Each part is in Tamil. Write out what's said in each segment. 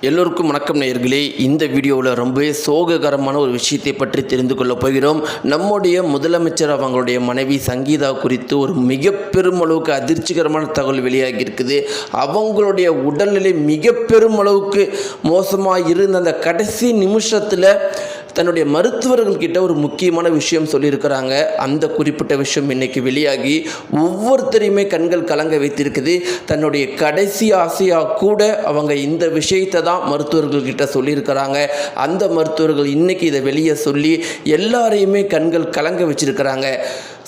எல்லோருக்கும் வணக்கம் நேயர்களே. இந்த வீடியோவில் ரொம்பவே சோககரமான ஒரு விஷயத்தை பற்றி தெரிந்து கொள்ள போகிறோம். நம்முடைய முதலமைச்சர் அவங்களுடைய மனைவி சங்கீதா குறித்து ஒரு மிக பெருமளவுக்கு அதிர்ச்சிகரமான தகவல் வெளியாகி இருக்குது. அவங்களுடைய உடல்நிலை மிக பெருமளவுக்கு மோசமாக இருந்த அந்த கடைசி நிமிஷத்தில் தன்னுடைய மருத்துவர்கள்கிட்ட ஒரு முக்கியமான விஷயம் சொல்லியிருக்கிறாங்க. அந்த குறிப்பிட்ட விஷயம் இன்றைக்கி வெளியாகி ஒவ்வொருத்தரையுமே கண்கள் கலங்க வைத்திருக்குது. தன்னுடைய கடைசி ஆசையாக கூட அவங்க இந்த விஷயத்தை தான் மருத்துவர்கள்கிட்ட சொல்லியிருக்கிறாங்க. அந்த மருத்துவர்கள் இன்றைக்கி இதை வெளியே சொல்லி எல்லாரையுமே கண்கள் கலங்க வச்சிருக்கிறாங்க.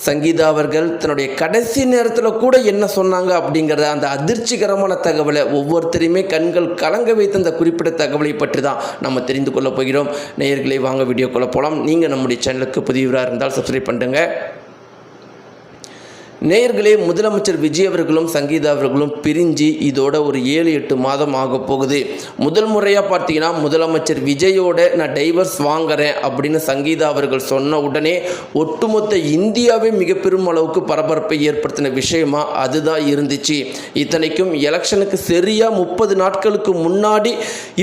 சங்கீதா அவர்கள் தன்னுடைய கடைசி நேரத்தில் கூட என்ன சொன்னாங்க அப்படிங்கிறத அந்த அதிர்ச்சிகரமான தகவலை ஒவ்வொருத்தரையுமே கண்கள் கலங்க வைத்த அந்த குறிப்பிட்ட தகவலை பற்றி தான் நம்ம தெரிந்து கொள்ள போகிறோம். நேயர்களை வாங்க வீடியோக்குள்ளே போகலாம். நீங்கள் நம்முடைய சேனலுக்கு புதியவராக இருந்தால் சப்ஸ்கிரைப் பண்ணுங்க. நேயர்களே, முதலமைச்சர் விஜய் அவர்களும் சங்கீதா அவர்களும் பிரிஞ்சு இதோட ஒரு 7-8 மாதம் ஆக போகுது. முதல் முறையாக பார்த்தீங்கன்னா முதலமைச்சர் விஜயோட நான் டைவர்ஸ் வாங்குறேன் அப்படின்னு சங்கீதா அவர்கள் சொன்ன உடனே ஒட்டுமொத்த இந்தியாவே மிக பெரும் அளவுக்கு பரபரப்பை ஏற்படுத்தின விஷயமா அதுதான் இருந்துச்சு. இத்தனைக்கும் எலெக்ஷனுக்கு சரியாக 30 நாட்களுக்கு முன்னாடி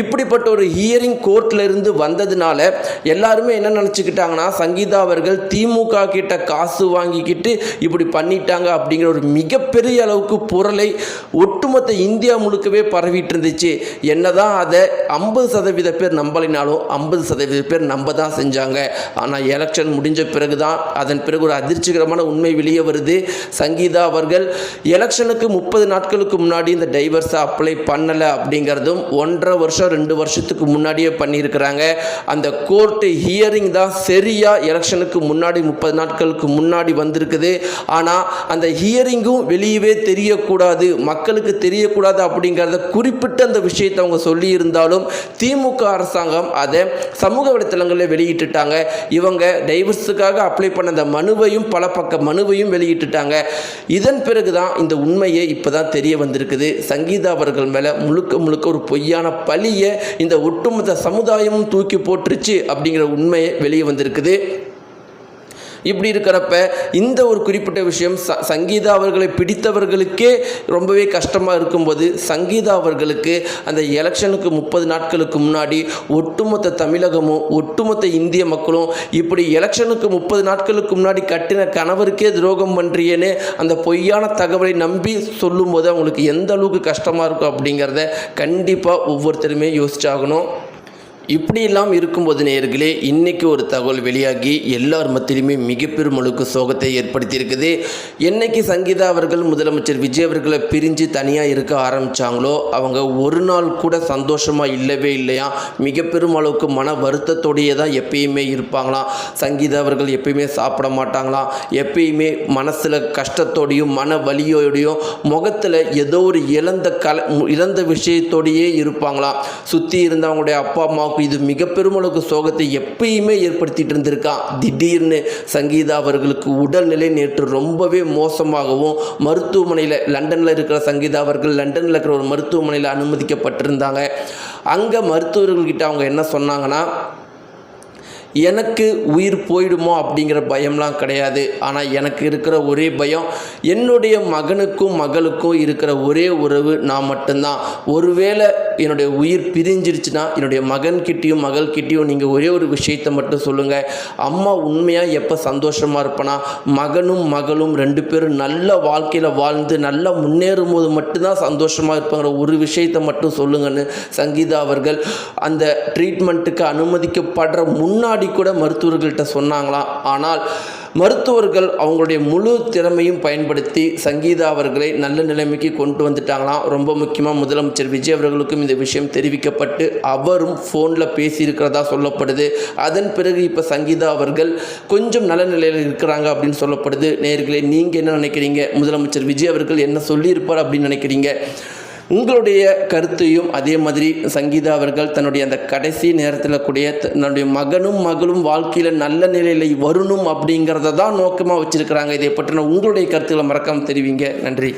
இப்படிப்பட்ட ஒரு ஹியரிங் கோர்ட்டில் இருந்து வந்ததுனால எல்லாருமே என்ன நினச்சிக்கிட்டாங்கன்னா, சங்கீதா அவர்கள் திமுக கிட்ட காசு வாங்கிக்கிட்டு இப்படி பண்ணிட்டாங்க அப்படிங்கிற ஒரு மிகப்பெரிய அளவுக்கு பொருளை ஒட்டுமொத்த இந்தியா முழுக்கவே பரவிட்டு இருந்துச்சு. என்னதான் அதை 50% பேர் நம்பலினாலும் 50% பேர் நம்ப தான் செஞ்சாங்க. ஆனால் எலெக்ஷன் முடிஞ்ச பிறகு தான் அதன் பிறகு ஒரு அதிர்ச்சிகரமான உண்மை வெளியே வருது. சங்கீதா அவர்கள் எலெக்ஷனுக்கு 30 நாட்களுக்கு முன்னாடி இந்த டைவர்ஸை அப்ளை பண்ணலை அப்படிங்கிறதும் 1.5 வருஷம் 2 வருஷத்துக்கு முன்னாடியே பண்ணியிருக்கிறாங்க. அந்த கோர்ட்டு ஹியரிங் தான் சரியாக எலெக்ஷனுக்கு முன்னாடி 30 நாட்களுக்கு முன்னாடி வந்திருக்குது. ஆனால் அந்த ஹியரிங்கும் வெளியவே தெரியக்கூடாது, மக்களுக்கு தெரியக்கூடாது அப்படிங்கிறத குறிப்பிட்ட அந்த விஷயத்தை அவங்க சொல்லியிருந்தாலும் திமுக அரசாங்கம் அதை சமூக வலைத்தளங்களில் வெளியிட்டுட்டாங்க. இவங்க டைவர்ஸுக்காக அப்ளை பண்ண அந்த மனுவையும் பல பக்க மனுவையும் வெளியிட்டுட்டாங்க. இதன் பிறகு தான் இந்த உண்மையை இப்போ தான் தெரிய வந்திருக்குது. சங்கீதா அவர்கள் மேலே முழுக்க ஒரு பொய்யான பழியை இந்த ஒட்டுமொத்த சமுதாயமும் தூக்கி போட்டுருச்சு அப்படிங்கிற உண்மையை வெளியே வந்திருக்குது. இப்படி இருக்கிறப்ப இந்த ஒரு குறிப்பிட்ட விஷயம் சங்கீதா அவர்களை பிடித்தவர்களுக்கே ரொம்பவே கஷ்டமாக இருக்கும்போது சங்கீதா அவர்களுக்கு அந்த எலெக்ஷனுக்கு 30 நாட்களுக்கு முன்னாடி ஒட்டுமொத்த தமிழகமும் ஒட்டுமொத்த இந்திய மக்களும் இப்படி எலெக்ஷனுக்கு 30 நாட்களுக்கு முன்னாடி கட்டின கணவருக்கே துரோகம் பண்ணுறியேன்னு அந்த பொய்யான தகவலை நம்பி சொல்லும்போது அவங்களுக்கு எந்த அளவுக்கு கஷ்டமாக இருக்கும் அப்படிங்கிறத கண்டிப்பாக ஒவ்வொருத்தருமே யோசிச்சாகணும். இப்படியெல்லாம் இருக்கும்போது நேயர்களே, இன்றைக்கி ஒரு தகவல் வெளியாகி எல்லார் மத்தியிலுமே மிக பெரும் அளவுக்கு சோகத்தை ஏற்படுத்தியிருக்குது. என்னைக்கு சங்கீதா அவர்கள் முதலமைச்சர் விஜய் அவர்களை பிரிஞ்சு தனியாக இருக்க ஆரம்பித்தாங்களோ அவங்க ஒரு நாள் கூட சந்தோஷமாக இல்லவே இல்லையா. மிக பெரும் அளவுக்கு மன வருத்தத்தோடையே தான் எப்பயுமே இருப்பாங்களாம். சங்கீதா அவர்கள் எப்பயுமே சாப்பிட மாட்டாங்களாம். எப்பயுமே மனசில் கஷ்டத்தோடையும் மன வலியோடையும் முகத்தில் ஏதோ ஒரு இழந்த விஷயத்தோடையே இருப்பாங்களாம். சுற்றி இருந்தவங்களுடைய அப்பா அம்மா இது மிக பெருமளவுக்கு சோகத்தை எப்பயுமே ஏற்படுத்திட்டு இருந்திருக்கான். திடீர்னு சங்கீதா அவர்களுக்கு உடல்நிலை நேற்று ரொம்பவே மோசமாகவும் மருத்துவமனையில் லண்டனில் இருக்கிற சங்கீதா அவர்கள் லண்டனில் இருக்கிற ஒரு மருத்துவமனையில் அனுமதிக்கப்பட்டிருந்தாங்க. அங்கே மருத்துவர்கள்கிட்ட அவங்க என்ன சொன்னாங்கன்னா, எனக்கு உயிர் போயிடுமோ அப்படிங்கிற பயம்லாம் கிடையாது. ஆனால் எனக்கு இருக்கிற ஒரே பயம் என்னுடைய மகனுக்கும் மகளுக்கும் இருக்கிற ஒரே உறவு நான் மட்டும்தான். ஒருவேளை என்னுடைய உயிர் பிரிஞ்சிருச்சுன்னா என்னுடைய மகன்கிட்டையும் மகள்கிட்டையும் நீங்கள் ஒரே ஒரு விஷயத்தை மட்டும் சொல்லுங்கள். அம்மா உண்மையாக எப்போ சந்தோஷமாக இருப்பேனா, மகனும் மகளும் 2 பேரும் நல்ல வாழ்க்கையில் வாழ்ந்து நல்லா முன்னேறும் போது மட்டும்தான் சந்தோஷமாக இருப்பாங்கிற ஒரு விஷயத்தை மட்டும் சொல்லுங்கன்னு சங்கீதா அவர்கள் அந்த ட்ரீட்மெண்ட்டுக்கு அனுமதிக்கப்படுற முன்னாடி கூட மருத்துவர்கள்ட்ட சொன்னாங்களாம். ஆனால் மருத்துவர்கள் அவங்களுடைய முழு திறமையும் பயன்படுத்தி சங்கீதா அவர்களை நல்ல நிலைமைக்கு கொண்டு வந்துட்டாங்களாம். ரொம்ப முக்கியமாக முதலமைச்சர் விஜய் அவர்களுக்கும் இந்த விஷயம் தெரிவிக்கப்பட்டு அவரும் ஃபோனில் பேசியிருக்கிறதா சொல்லப்படுது. அதன் பிறகு இப்போ சங்கீதா அவர்கள் கொஞ்சம் நல்ல நிலையில் இருக்கிறாங்க அப்படின்னு சொல்லப்படுது. நேயர்களே, நீங்கள் என்ன நினைக்கிறீங்க? முதலமைச்சர் விஜய் அவர்கள் என்ன சொல்லியிருப்பார் அப்படின்னு நினைக்கிறீங்க? உங்களுடைய கருத்தையும் அதே மாதிரி சங்கீதா அவர்கள் தன்னுடைய அந்த கடைசி நேரத்தில் கூடிய தன்னுடைய மகனும் மகளும் வாழ்க்கையில் நல்ல நிலையில் வரணும் அப்படிங்கிறத தான் நோக்கமாக வச்சுருக்கிறாங்க. இதை பற்றின உங்களுடைய கருத்துக்களை மறக்காமல் தெரிவிங்க. நன்றி.